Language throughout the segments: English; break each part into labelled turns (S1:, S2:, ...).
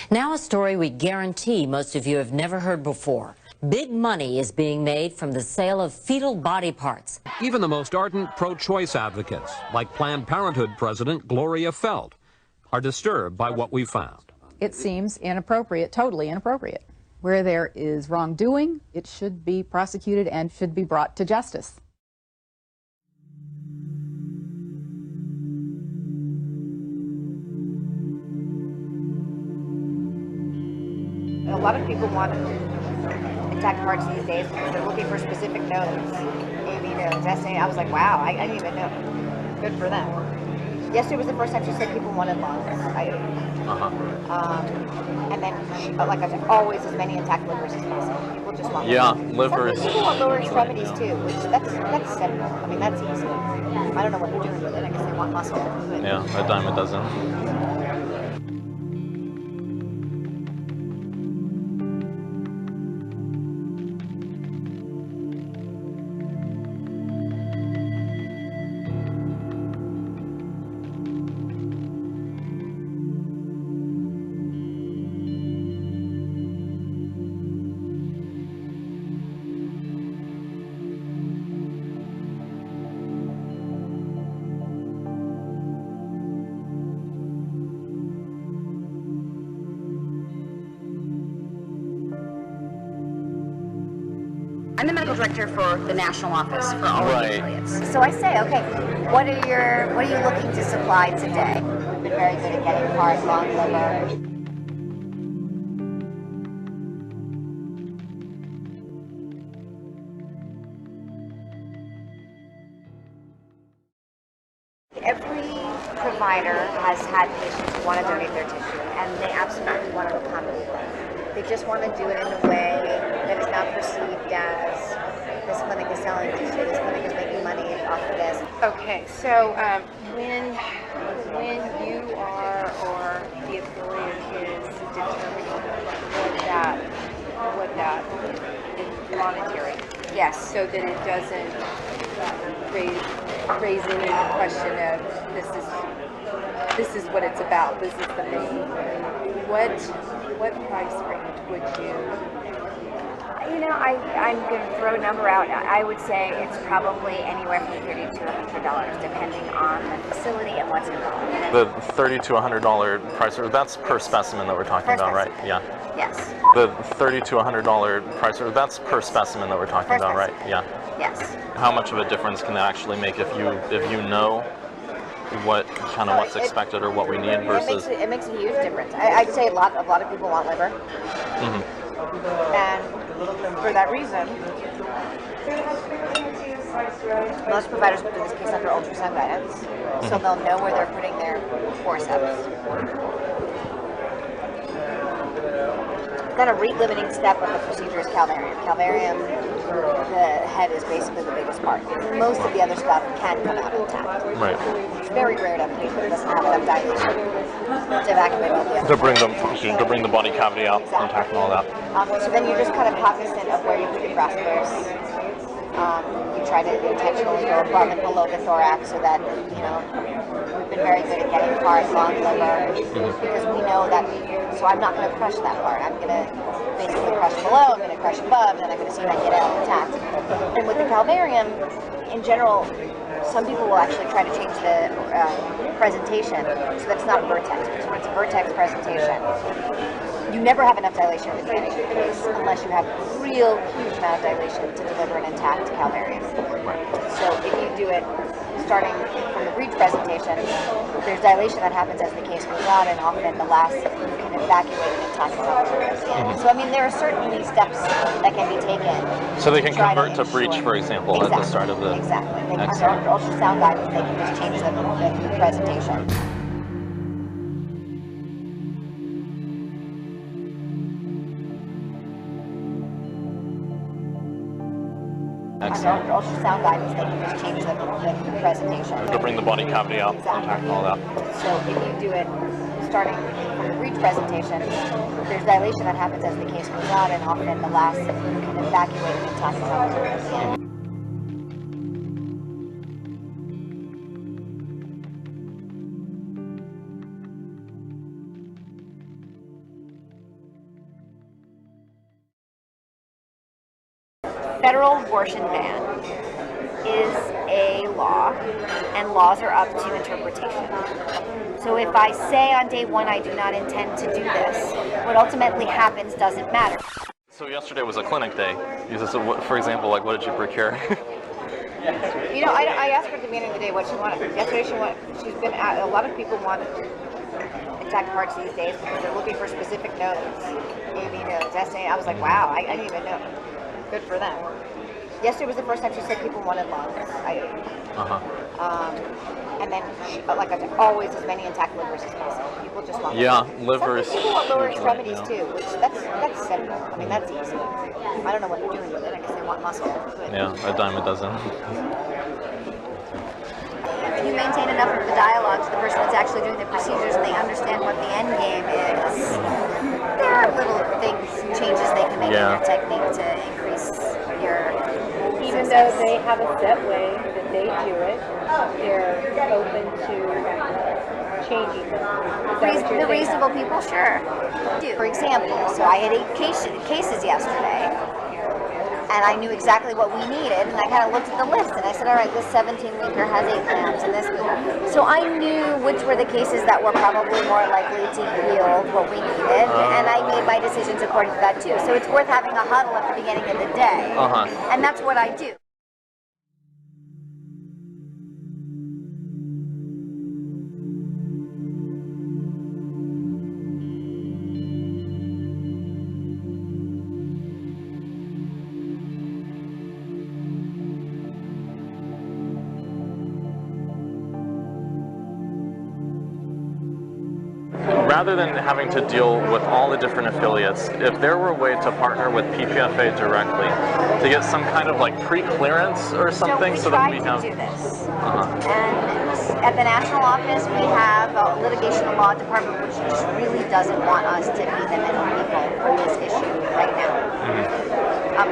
S1: Now a story we guarantee most of you have never heard before. Big money is being made from the sale of fetal body parts.
S2: Even the most ardent pro-choice advocates, like Planned Parenthood President Gloria Feld, are disturbed by what we found.
S3: It seems inappropriate, totally inappropriate. Where there is wrongdoing, it should be prosecuted and should be brought to justice.
S4: A lot of people want intact parts these days because they're looking for specific nodes. Maybe testing. I was like, wow, I didn't even know. Good for them. Yesterday was the first time she said people wanted lungs. And then, like I said, always as many intact livers as possible. People just want
S5: livers.
S4: Some people want lower extremities too, which that's simple. I mean, that's easy. I don't know what they're doing with it. I guess they want muscle. But
S5: Yeah, a dime a dozen.
S6: I'm the medical director for the national office for all of the affiliates.
S4: so I say, okay, what are you looking to supply today? We've been very good at getting heart, lung, liver. Every provider has had patients who want to donate their tissue, and they absolutely want to accommodate them. They just want to do it in a way that is not perceived as this clinic is selling tissue, this clinic is making money off of this.
S7: Okay, so when you are or the affiliate is determining what that is monetary,
S4: Yes.
S7: so that it doesn't raise any question of this is what it's about, this is the main. What price range would you?
S4: You know, I'm going to throw a number out. I would say it's probably anywhere from $30 to $100, depending on the facility and what's involved.
S5: The $30 to $100 price, that's per specimen that we're talking about, right? Yeah.
S4: Yes.
S5: The $30 to $100 price, that's per specimen that we're talking about, right? Yeah.
S4: Yes.
S5: How much of a difference can that actually make if you know what's expected or what we need versus?
S4: It makes a huge difference. I'd say a lot of people want liver, and for that reason, most providers will do this case under ultrasound guidance, so they'll know where they're putting their forceps. Then a rate-limiting step of the procedure is calvarium. Calvarium, the head is basically the biggest part. Most of the other stuff can come out intact.
S5: Right.
S4: It's very rare to have a patient that doesn't have enough dilation to evacuate all the other
S5: To bring the body cavity out intact and all that.
S4: So then you're just kind of cognizant of where you put your crossbears. You try to intentionally go above and below the thorax so that, we've been very good at getting heart, lung, liver, because we know that, so I'm not going to crush that part. I'm going to basically crush below, I'm going to crush above, then I'm going to see if I can get it out intact. And with the calvarium, in general, some people will actually try to change the presentation so that it's not a vertex. Because when it's a vertex presentation, you never have enough dilation in the beginning of the case unless you have a real huge amount of dilation to deliver an intact calvarium. So if you do it starting from the breech presentation, there's dilation that happens as the case goes on, and often the last you can evacuate an intact calvarium. So I mean, there are certainly steps that can be taken.
S5: So they can convert to breech, for example, at the start of the.
S4: Exactly. They can, under ultrasound guidance, they can just change the presentation. Under ultrasound guidance, they can just change the presentation.
S5: To bring the body cavity out intact and all that.
S4: So if you do it starting from the breech presentation, there's dilation that happens as the case goes on, and often the last you can evacuate an intact calvarium. federal abortion ban is a law, and laws are up to interpretation. So if I say on day one I do not intend to do this, what ultimately happens doesn't matter.
S5: So yesterday was a clinic day. So for example, like what did you procure?
S4: You know, I asked her at the beginning of the day what she wanted. Yesterday she's been at, a lot of people want exact parts these days because they're looking for specific nodes. Maybe nodes, destiny. I was like, wow, I didn't even know. Good for them. Yesterday was the first time she said people wanted lungs. And then, like I said, always as many intact livers as possible. People just want
S5: livers.
S4: Some people want lower extremities too, which that's simple. I mean, that's easy. I don't know what they're doing with it. I guess they want muscle. But
S5: Yeah, a dime a dozen.
S4: if you maintain enough of the dialogue to the person that's actually doing the procedures and they understand what the end game is, there are little things, changes they can make in their technique to increase your
S7: Even
S4: success.
S7: though they have a set way that they do it, they're open to changing them. Is that what you're
S4: The
S7: saying?
S4: reasonable people, sure. For example, so I had 8 cases yesterday, and I knew exactly what we needed, and I kind of looked at the list, and I said, all right, this 17-weeker has 8 grams, and this. So I knew which were the cases that were probably more likely to yield what we needed, and I made my decisions according to that too. So it's worth having a huddle at the beginning of the day, and that's what I do.
S5: Rather than having to deal with all the different affiliates, if there were a way to partner with PPFA directly to get some kind of like pre-clearance or something, so that we have.
S4: To do this. And at the national office, we have a litigation and law department, which just really doesn't want us to be the middle people for this issue right now.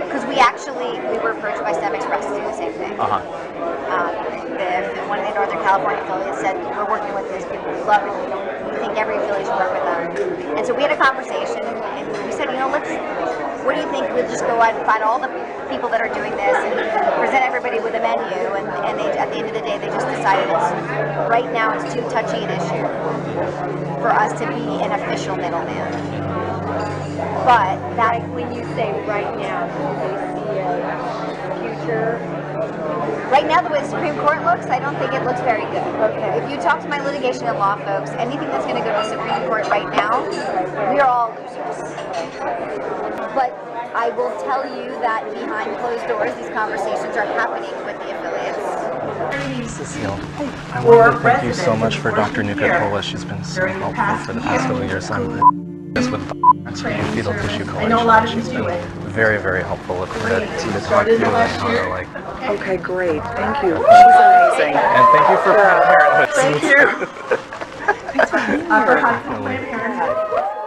S4: Because we were approached by STEM Express to do the same thing. One of the Northern California affiliates said, we're working with these people, we love it, we think every affiliate should work with them. And so we had a conversation, and we said, what do you think, we'll just go out and find all the people that are doing this and present everybody with a menu, and they, at the end of the day, they just decided right now it's too touchy an issue for us to be an official middleman. But that,
S7: Like when you say right now, do they see a future?
S4: right now, the way the Supreme Court looks, I don't think it looks very good.
S7: Okay.
S4: If you talk to my litigation and law folks, anything that's going to go to the Supreme Court right now, we are all losers. But I will tell you that behind closed doors, these conversations are happening with the affiliates.
S8: Cecile, I want to thank you so much for Dr. Nucatola. She's been so helpful for the past couple of years. I'm this with fetal tissue collection. She's been very, very helpful with to talk to and how to like.
S9: Okay, great. Thank you. She's amazing.
S8: And thank you for Planned Parenthood.
S9: Thank you. For Planned Parenthood.